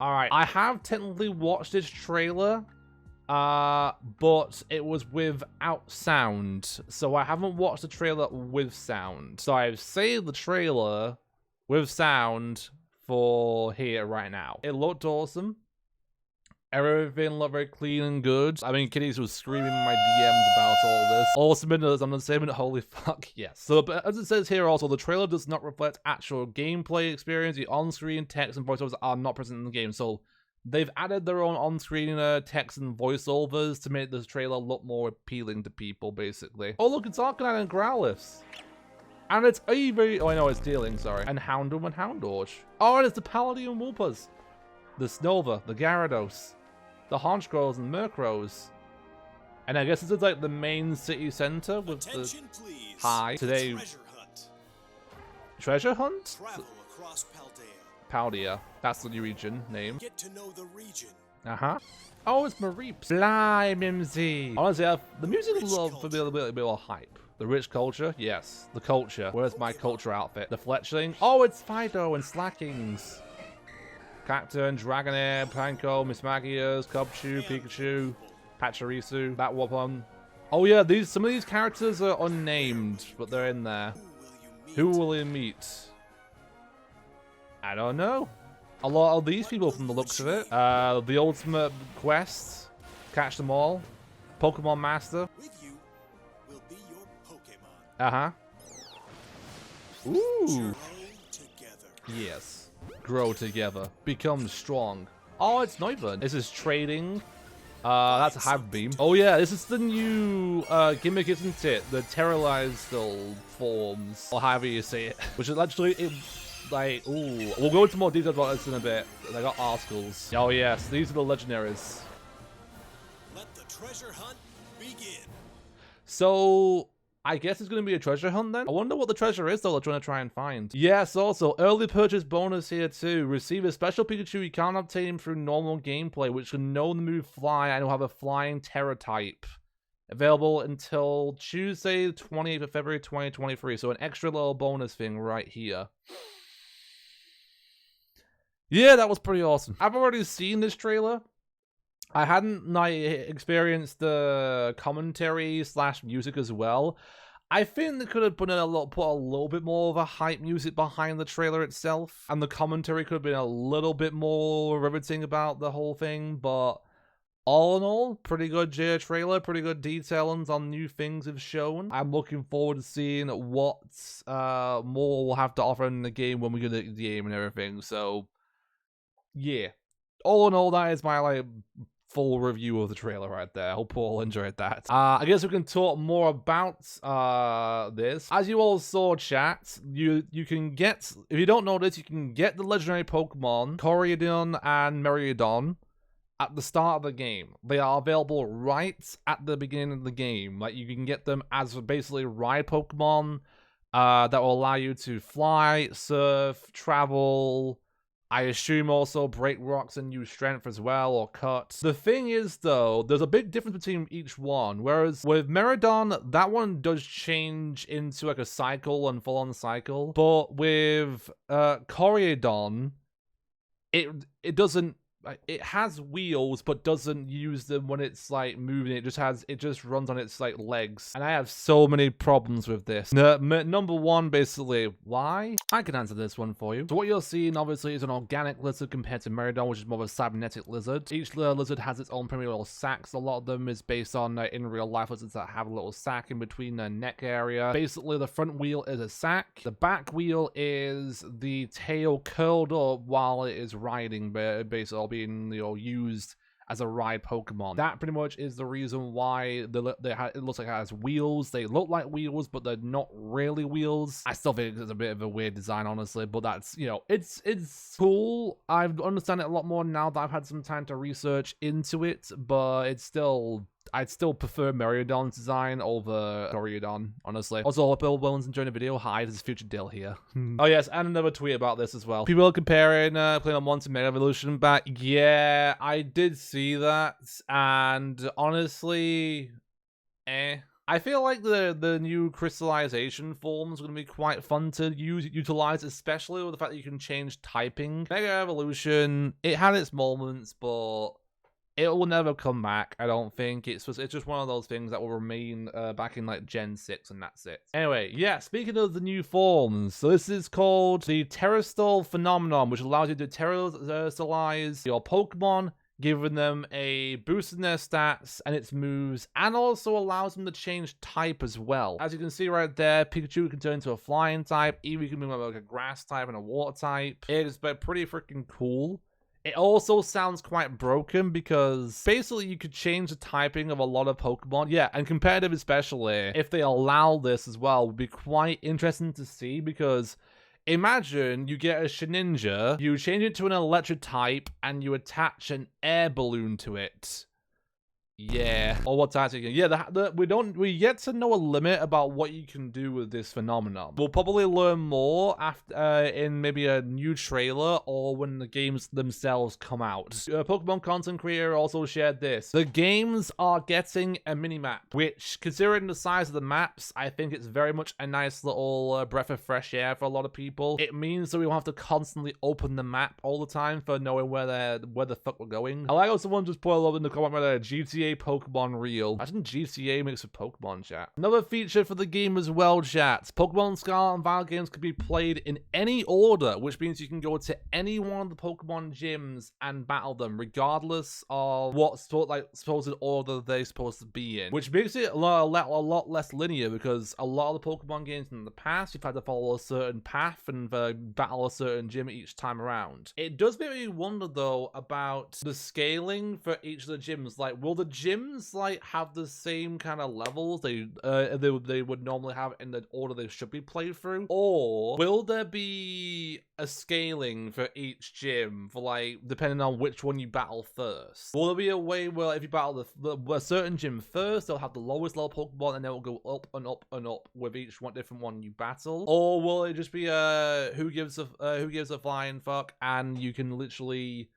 Alright, I have technically watched this trailer, but it was without sound. So I haven't watched the trailer with sound. So I've saved the trailer with sound for here right now. It looked awesome. Everything looked very clean and good. I mean, Kitties was screaming in my DMs about all this. Awesome minutes, I'm not saying it, holy fuck, yes. So, but as it says here also, the trailer does not reflect actual gameplay experience. The on-screen text and voiceovers are not present in the game. So, they've added their own on-screen text and voiceovers to make this trailer look more appealing to people, basically. Oh, look, it's Arcanine and Growlithe. And it's Eevee. Oh, I know, it's Dealing, sorry. And Houndoom and Houndourge. Oh, and it's the Paldean and Woopas. The Snova, the Gyarados, the Honchkrows and Murkrows. And I guess this is like the main city center with Attention, the please. hi today. Treasure hunt. Treasure hunt? Travel across Paldean. Paldia. That's the new region name. Get to know the region. Oh, it's Mareeps. Fly, Mimsy. Honestly, the music is a little bit more hype. The rich culture? Yes. The culture. Where's my culture outfit? The Fletchling? Oh, it's Fido and Slackings. Cacturne, Dragonair, Panko, Mismagius, Cubchoo, Pikachu, Pachirisu, that one. Oh yeah, some of these characters are unnamed, but they're in there. Who will you meet? I don't know. A lot of these people from the looks of it. The ultimate quest, catch them all. Pokemon Master. With you will be your Pokemon. Ooh. Grow together. Yes. Grow together. Become strong. Oh, it's Noivern. This is trading. That's a Hive Beam. Oh yeah, this is the new gimmick, isn't it? The Terastal forms, or however you say it. Which is actually, like, ooh. We'll go into more details about this in a bit. They got articles. Oh yes, these are the legendaries. Let the treasure hunt begin. So, I guess it's going to be a treasure hunt then? I wonder what the treasure is though they're trying to try and find. Yes, also, early purchase bonus here too. Receive a special Pikachu you can't obtain through normal gameplay, which can know the move Fly and will have a flying Terra type. Available until Tuesday, 28th of February 2023. So an extra little bonus thing right here. Yeah, that was pretty awesome. I've already seen this trailer. I hadn't experienced the commentary / music as well. I think they could have put a little bit more of a hype music behind the trailer itself, and the commentary could have been a little bit more riveting about the whole thing. But all in all, pretty good trailer, pretty good detailings on new things have shown. I'm looking forward to seeing what more we'll have to offer in the game when we get the game and everything. So yeah, all in all, that is my full review of the trailer right there. I hope you all enjoyed that. I guess we can talk more about this. As you all saw, chat, you can get, if you don't know this, you can get the legendary Pokemon Corydon and Meriodon at the start of the game. They are available right at the beginning of the game. Like, you can get them as basically ride Pokemon that will allow you to fly, surf, travel, I assume also break rocks and use strength as well, or cut. The thing is, though, there's a big difference between each one. Whereas with Meridon, that one does change into like a cycle and full-on cycle. But with Corydon, it doesn't. It has wheels, but doesn't use them when it's like moving. It just runs on its like legs, and I have so many problems with this. Number one, basically, why? I can answer this one for you. So what you're seeing, obviously, is an organic lizard compared to Meridon, which is more of a cybernetic lizard. Each lizard has its own primary little sacs. A lot of them is based on in real life lizards that have a little sac in between the neck area. Basically, the front wheel is a sac. The back wheel is the tail curled up while it is riding, basically being, you know, used as a ride Pokemon. That pretty much is the reason why it looks like it has wheels. They look like wheels, but they're not really wheels. I still think it's a bit of a weird design, honestly, but that's, you know, it's cool. I understand it a lot more now that I've had some time to research into it, but it's still, I'd still prefer Meriodon's design over Corydon, honestly. Also, hope Bill Bones enjoying the video. Hi, this is Future Dill here. Oh yes, and another tweet about this as well. People are comparing Pokemon to Mega Evolution back. Yeah, I did see that, and honestly, I feel like the new crystallization form is going to be quite fun to utilize, especially with the fact that you can change typing. Mega Evolution, it had its moments, but it will never come back, I don't think. It's just one of those things that will remain back in like Gen 6 and that's it. Anyway, yeah, speaking of the new forms, so this is called the Terastal phenomenon, which allows you to terastalize your Pokemon, giving them a boost in their stats and its moves, and also allows them to change type as well. As you can see right there, Pikachu can turn into a flying type, Eevee can move like a grass type and a water type. It's pretty freaking cool. It also sounds quite broken because basically you could change the typing of a lot of Pokemon. Yeah, and competitive especially, if they allow this as well, would be quite interesting to see because imagine you get a Shedinja, you change it to an electric type, and you attach an air balloon to it. Yeah. Or what tactic? Yeah, we yet to know a limit about what you can do with this phenomenon. We'll probably learn more after in maybe a new trailer or when the games themselves come out. Pokemon content creator also shared this. The games are getting a mini-map, which, considering the size of the maps, I think it's very much a nice little breath of fresh air for a lot of people. It means that we won't have to constantly open the map all the time for knowing where the fuck we're going. I like how someone just put a lot in the comment where GTA Pokemon Real. Imagine GTA mixed with Pokemon, chat. Another feature for the game as well, chat. Pokemon Scarlet and Violet games can be played in any order, which means you can go to any one of the Pokemon gyms and battle them, regardless of what supposed order they're supposed to be in. Which makes it a lot less linear, because a lot of the Pokemon games in the past, you've had to follow a certain path and battle a certain gym each time around. It does make me wonder, though, about the scaling for each of the gyms. Like, will the gyms like have the same kind of levels they would normally have in the order they should be played through, or will there be a scaling for each gym for like depending on which one you battle first? Will there be a way where if you battle a certain gym first, they'll have the lowest level Pokemon and then it will go up and up and up with each different one you battle? Or will it just be who gives a flying fuck and you can literally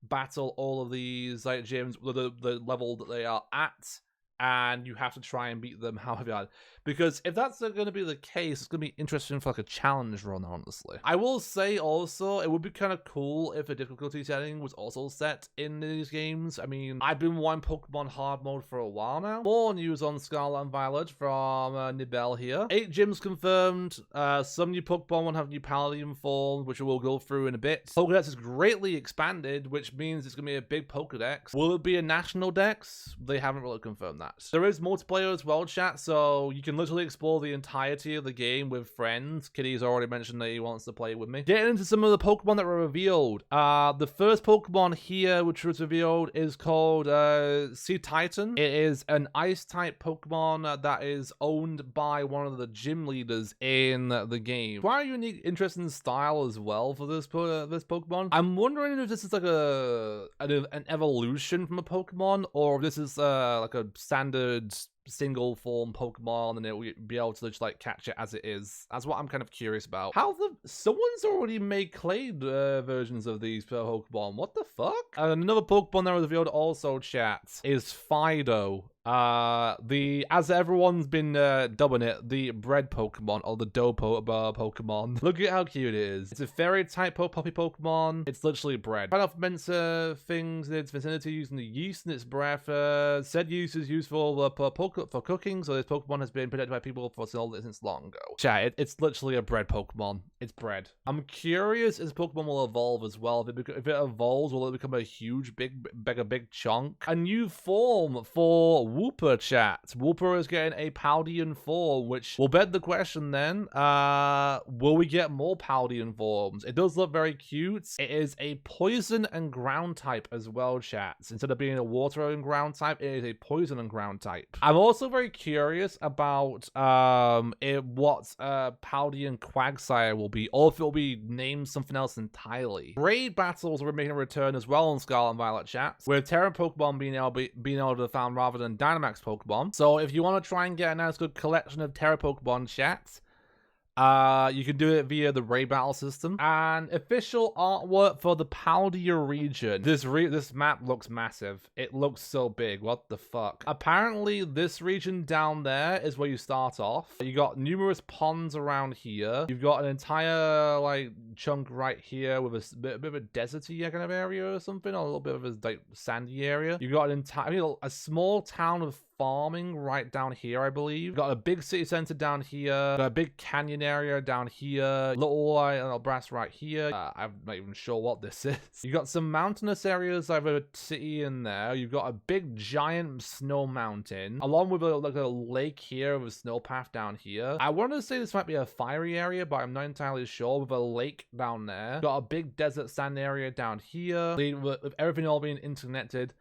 battle all of these like gyms the level that they are at, and you have to try and beat them however. Because if that's going to be the case, it's going to be interesting for like a challenge run, honestly. I will say also, it would be kind of cool if the difficulty setting was also set in these games. I mean, I've been wanting Pokemon hard mode for a while now. More news on Scarlet and Violet from Nibel here. 8 gyms confirmed. Some new Pokemon will have new Paldean forms, which we'll go through in a bit. Pokedex is greatly expanded, which means it's going to be a big Pokedex. Will it be a national dex? They haven't really confirmed that. There is multiplayer as well, chat, so you can literally explore the entirety of the game with friends. Kitty's already mentioned that he wants to play with me. Getting into some of the Pokemon that were revealed. The first Pokemon here which was revealed is called Sea Titan. It is an ice-type Pokemon that is owned by one of the gym leaders in the game. Quite a unique, interesting style as well for this Pokemon. I'm wondering if this is like an evolution from a Pokemon, or if this is like a standard single form Pokemon and it will be able to just like catch it as it is. That's what I'm kind of curious about. Someone's already made clade versions of these Pokemon. What the fuck? And another Pokemon that was revealed also, chat, is Fido. As everyone's been dubbing it, the bread Pokemon, or the dough Pokemon. Look at how cute it is. It's a fairy type puppy Pokemon. It's literally bread. Kind of ferments things in its vicinity using the yeast in its breath. Said use is useful for cooking, so this Pokemon has been protected by people since long ago. Chat, it's literally a bread Pokemon. It's bread. I'm curious if this Pokemon will evolve as well. If it evolves, will it become a huge, big chunk? A new form for Wooper, chat. Wooper is getting a Paldean form, which will beg the question then, will we get more Paldean forms? It does look very cute. It is a poison and ground type as well, chat. Instead of being a water and ground type, it is a poison and ground type. I'm also very curious about what Paldean Quagsire will be, or if it will be named something else entirely. Raid battles are making a return as well on Scarlet and Violet, chat, with Terran Pokemon being able to found rather than Dynamax Pokemon. So if you want to try and get a nice good collection of Terra Pokemon, chat, You can do it via the raid battle system. And official artwork for the Paldean region. This map looks massive. It looks so big. What the fuck? Apparently, this region down there is where you start off. You got numerous ponds around here. You've got an entire like chunk right here with a bit of a deserty kind of area or something, or a little bit of a like sandy area. You've got an entire a small town of farming right down here, I believe. You've got a big city center down here. Got a big canyon area down here. Little brass right here. I'm not even sure what this is. You got some mountainous areas over a city in there. You've got a big giant snow mountain, along with like a lake here with a snow path down here. I want to say this might be a fiery area, but I'm not entirely sure. With a lake down there. Got a big desert sand area down here. With everything all being interconnected.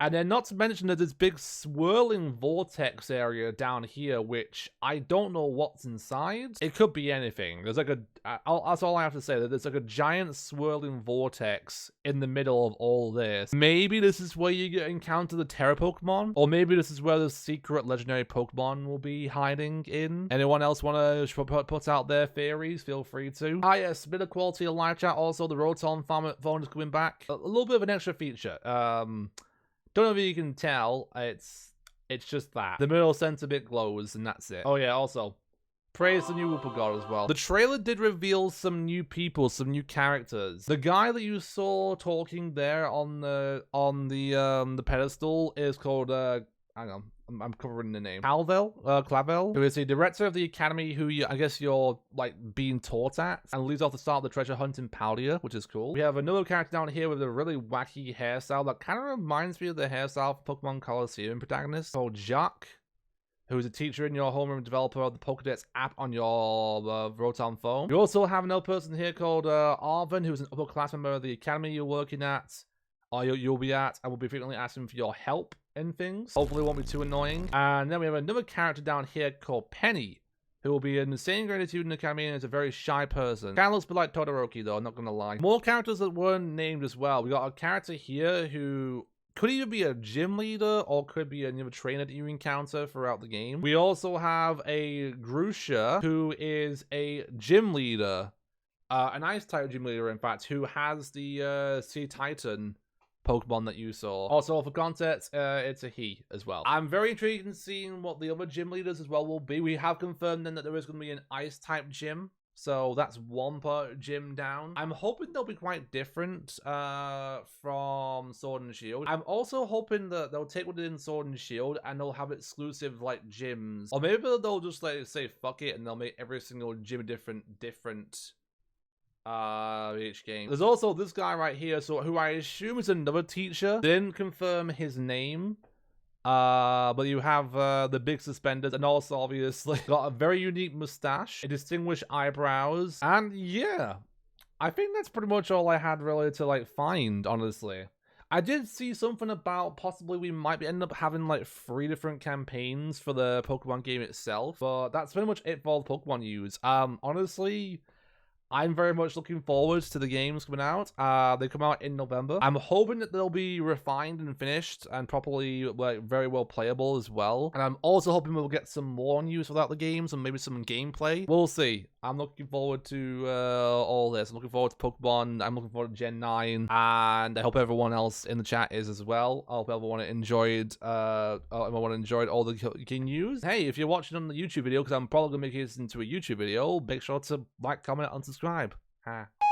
And then not to mention that this big swirling vortex area down here, which I don't know what's inside. It could be anything. There's like that's all I have to say, that there's like a giant swirling vortex in the middle of all this. Maybe this is where you encounter the Terra Pokemon, or maybe this is where the secret legendary Pokemon will be hiding in. Anyone else want to put out their theories? Feel free to. Ah yes, bit of quality of live chat. Also, the Rotom phone is coming back. A little bit of an extra feature. Don't know if you can tell, it's just that. The middle center bit glows, and that's it. Oh yeah, also, praise the new Whooper God as well. The trailer did reveal some new people, some new characters. The guy that you saw talking there on the pedestal is called, hang on, I'm covering the name. Clavel, who is the director of the academy who I guess you're like being taught at, and leads off the start of the treasure hunt in Paldean, which is cool. We have another character down here with a really wacky hairstyle that kind of reminds me of the hairstyle for Pokemon Colosseum protagonist, called Jacques, who is a teacher in your homeroom, developer of the Pokédex app on your Rotom phone. You also have another person here called Arvin, who's an upper class member of the academy you're working at, or you'll be at, and will be frequently asking for your help and things. Hopefully it won't be too annoying. And then we have another character down here called Penny, who will be in the same grade student academy and is a very shy person. Kind of looks a bit like Todoroki though, I'm not gonna lie. More characters that weren't named as well. We got a character here who could either be a gym leader or could be another trainer that you encounter throughout the game. We also have a Grusha, who is a gym leader. An ice type gym leader, in fact, who has the Sea Titan Pokemon that you saw. Also, for context, it's a he as well. I'm very intrigued in seeing what the other gym leaders as well will be. We have confirmed then that there is going to be an ice type gym, so that's one part gym down. I'm hoping they'll be quite different from Sword and Shield. I'm also hoping that they'll take what they did in Sword and Shield and they'll have exclusive like gyms, or maybe they'll just like say fuck it and they'll make every single gym a different each game. There's also this guy right here, so who I assume is another teacher. They didn't confirm his name, but you have the big suspenders, and also obviously got a very unique mustache, distinguished eyebrows, and yeah, I think that's pretty much all I had really to like find, honestly. I did see something about possibly we might end up having like 3 different campaigns for the Pokemon game itself, but that's pretty much it for all the Pokemon news. Honestly, I'm very much looking forward to the games coming out. They come out in November. I'm hoping that they'll be refined and finished and properly, like, very well playable as well. And I'm also hoping we'll get some more news without the games and maybe some gameplay. We'll see. I'm looking forward to all this. I'm looking forward to Pokemon. I'm looking forward to Gen 9. And I hope everyone else in the chat is as well. I hope everyone enjoyed all the key news. Hey, if you're watching on the YouTube video, because I'm probably going to make this into a YouTube video, make sure to like, comment, and subscribe. Ha.